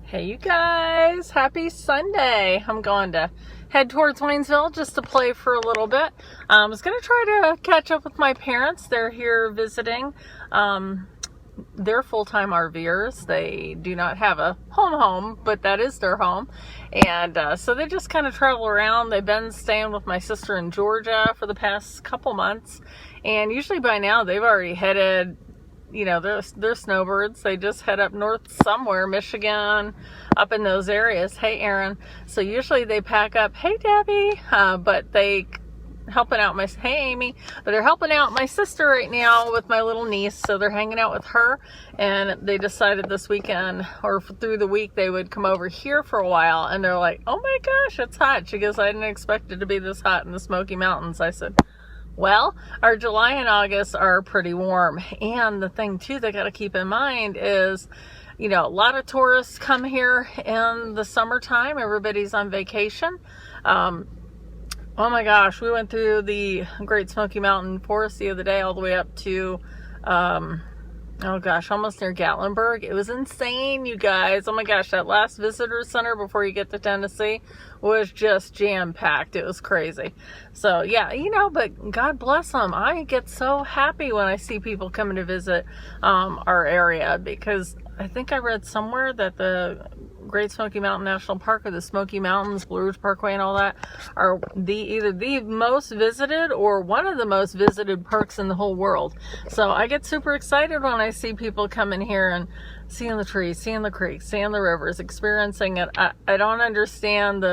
Hey you guys, happy Sunday. I'm going to head towards Waynesville just to play for a little bit. I was going to try to catch up with my parents. They're here visiting. They're full-time RVers. They do not have a home, but that is their home. And so they just kind of travel around. They've been staying with my sister in Georgia for the past couple months. And usually by now they've already headed, you know, they're snowbirds. They just head up north somewhere, Michigan, up in those areas. Hey, Aaron. So usually they pack up. Hey, Debbie. But they helping out hey, Amy. But they're helping out my sister right now with my little niece. So they're hanging out with her. And they decided this weekend or through the week they would come over here for a while. And they're like, oh my gosh, it's hot. She goes, I didn't expect it to be this hot in the Smoky Mountains. I said, well, our July and August are pretty warm. And the thing too they got to keep in mind is, you know, a lot of tourists come here in the summertime. Everybody's on vacation. Oh my gosh, we went through the Great Smoky Mountain Forest the other day all the way up to, oh gosh, almost near Gatlinburg. It was insane, you guys. Oh my gosh, that last visitor center before you get to Tennessee was just jam-packed. It was crazy. So yeah, you know, but God bless them. I get so happy when I see people coming to visit our area, because I think I read somewhere that the Great Smoky Mountain National Park, or the Smoky Mountains, Blue Ridge Parkway and all that, are either the most visited or one of the most visited parks in the whole world. So I get super excited when I see people coming here and seeing the trees, seeing the creeks, seeing the rivers, experiencing it. I don't understand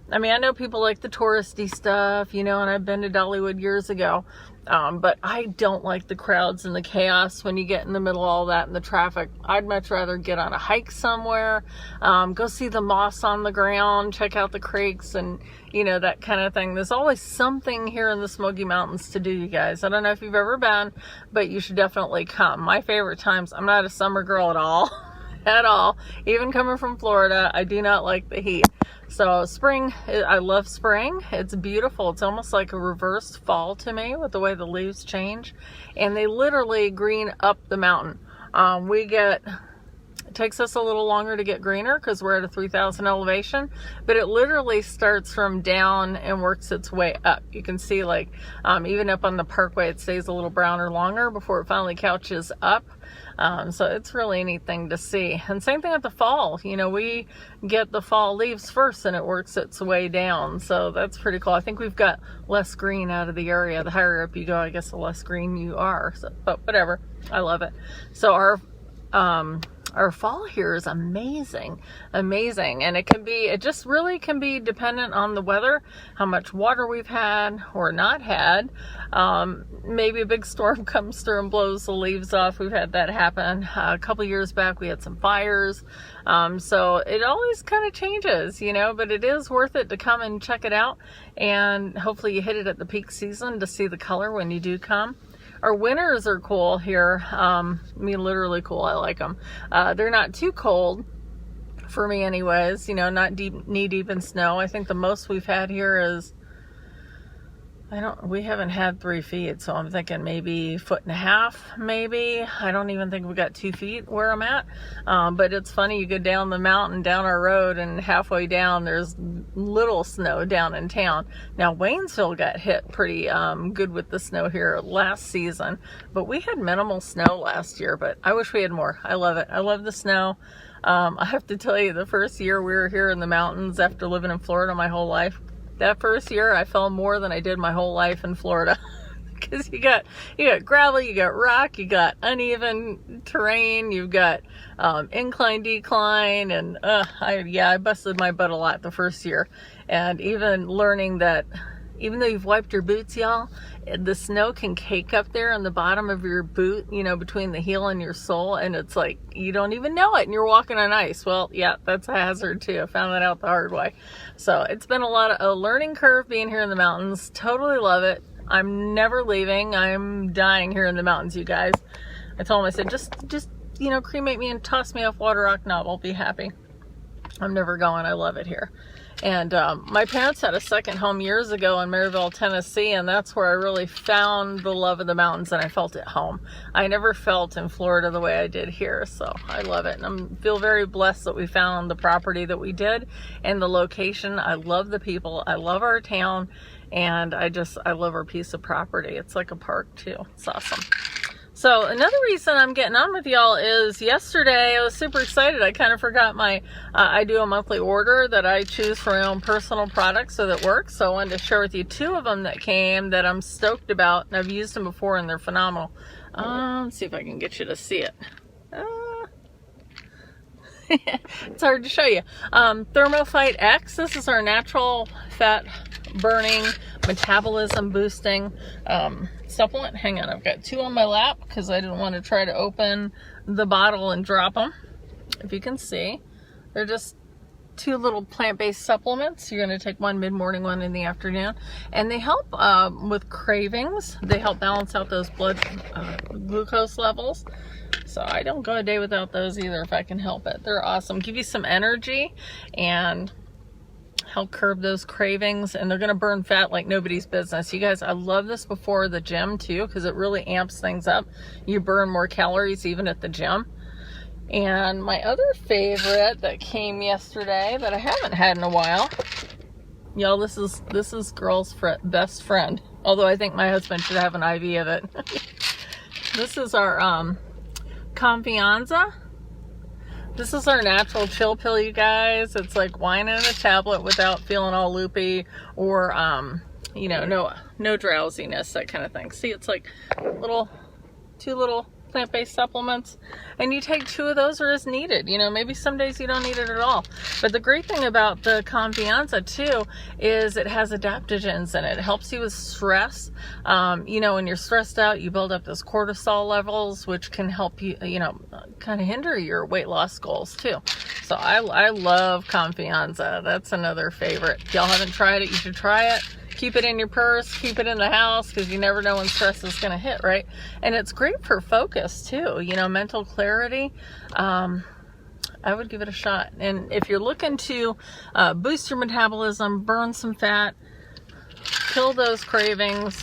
I mean, I know people like the touristy stuff, you know, and I've been to Dollywood years ago. But I don't like the crowds and the chaos when you get in the middle of all that and the traffic. I'd much rather get on a hike somewhere, go see the moss on the ground, check out the creeks and, you know, that kind of thing. There's always something here in the Smoky Mountains to do, you guys. I don't know if you've ever been, but you should definitely come. My favorite times, I'm not a summer girl at all, at all. Even coming from Florida, I do not like the heat. So spring, I love spring. It's beautiful. It's almost like a reversed fall to me with the way the leaves change. And they literally green up the mountain. It takes us a little longer to get greener because we're at a 3,000 elevation, but it literally starts from down and works its way up. You can see, like, even up on the parkway, it stays a little browner longer before it finally couches up. So it's really a neat thing to see. And same thing at the fall. You know, we get the fall leaves first and it works its way down. So that's pretty cool. I think we've got less green out of the area. The higher up you go, I guess the less green you are. So, but whatever. I love it. So our fall here is amazing, and it just really can be dependent on the weather, how much water we've had or not had. Maybe a big storm comes through and blows the leaves off. We've had that happen. A couple years back, we had some fires. So it always kind of changes, you know, but it is worth it to come and check it out. And hopefully you hit it at the peak season to see the color when you do come. Our winters are cool here. I mean, literally cool. I like them. They're not too cold for me anyways, you know, not knee deep in snow. I think the most we've had here is, we haven't had 3 feet, so I'm thinking maybe 1.5 feet, maybe. I don't even think we got 2 feet where I'm at. But it's funny, you go down the mountain, down our road, and halfway down there's little snow down in town. Now Waynesville got hit pretty good with the snow here last season, but we had minimal snow last year, but I wish we had more. I love it. I love the snow. I have to tell you, the first year we were here in the mountains after living in Florida my whole life, that first year I fell more than I did my whole life in Florida. Because you got gravel, you got rock, you got uneven terrain, you've got incline, decline, and I busted my butt a lot the first year. And even learning that even though you've wiped your boots, y'all, the snow can cake up there on the bottom of your boot, you know, between the heel and your sole, and it's like you don't even know it and you're walking on ice. Well, yeah, that's a hazard too. I found that out the hard way. So it's been a learning curve being here in the mountains. Totally love it. I'm never leaving. I'm dying here in the mountains, you guys. I told him, I said, just you know, cremate me and toss me off Water Rock Knob. I'll be happy. I'm never going. I love it here. And my parents had a second home years ago in Maryville, Tennessee, and that's where I really found the love of the mountains and I felt at home. I never felt in Florida the way I did here, so I love it. And I feel very blessed that we found the property that we did and the location. I love the people. I love our town, and I love our piece of property. It's like a park too. It's awesome. So another reason I'm getting on with y'all is yesterday I was super excited. I kind of forgot my, I do a monthly order that I choose for my own personal products, so that works. So I wanted to share with you 2 of them that came that I'm stoked about. And I've used them before and they're phenomenal. Let's see if I can get you to see it. It's hard to show you. ThermoFight X. This is our natural fat burning, metabolism boosting supplement. Hang on, I've got 2 on my lap because I didn't want to try to open the bottle and drop them. If you can see, they're just 2 little plant-based supplements. You're going to take one mid-morning, one in the afternoon, and they help with cravings. They help balance out those blood glucose levels. So I don't go a day without those either if I can help it. They're awesome. Give you some energy and help curb those cravings, and they're going to burn fat like nobody's business. You guys, I love this before the gym too, because it really amps things up. You burn more calories even at the gym. And my other favorite that came yesterday that I haven't had in a while, y'all, this is girl's best friend. Although I think my husband should have an IV of it. This is our Confianza. This is our natural chill pill, you guys. It's like wine in a tablet without feeling all loopy or, you know, no drowsiness, that kind of thing. See, it's like 2 little plant-based supplements, and you take 2 of those or as needed. You know, maybe some days you don't need it at all. But the great thing about the Confianza too is it has adaptogens in it. It helps you with stress. You know, when you're stressed out, you build up those cortisol levels, which can help you, you know, kind of hinder your weight loss goals too. So I love Confianza. That's another favorite. If y'all haven't tried it, you should try it. Keep it in your purse, keep it in the house, because you never know when stress is going to hit, right? And it's great for focus too, you know, mental clarity. I would give it a shot. And if you're looking to boost your metabolism, burn some fat, kill those cravings.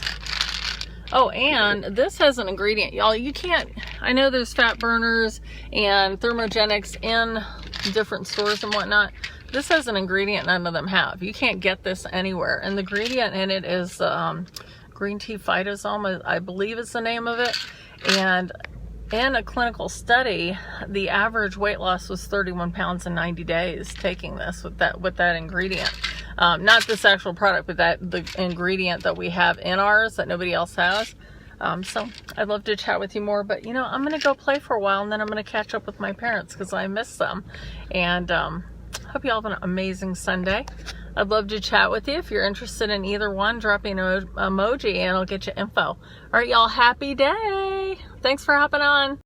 Oh, and this has an ingredient, y'all. You can't, I know there's fat burners and thermogenics in different stores and whatnot. This has an ingredient none of them have. You can't get this anywhere. And the ingredient in it is green tea phytosome, I believe is the name of it. And in a clinical study, the average weight loss was 31 pounds in 90 days taking this with that ingredient. Not this actual product, but the ingredient that we have in ours that nobody else has. So I'd love to chat with you more, but you know, I'm going to go play for a while and then I'm going to catch up with my parents because I miss them. And hope you all have an amazing Sunday. I'd love to chat with you. If you're interested in either one, drop me an emoji and I'll get you info. All right, y'all, happy day. Thanks for hopping on.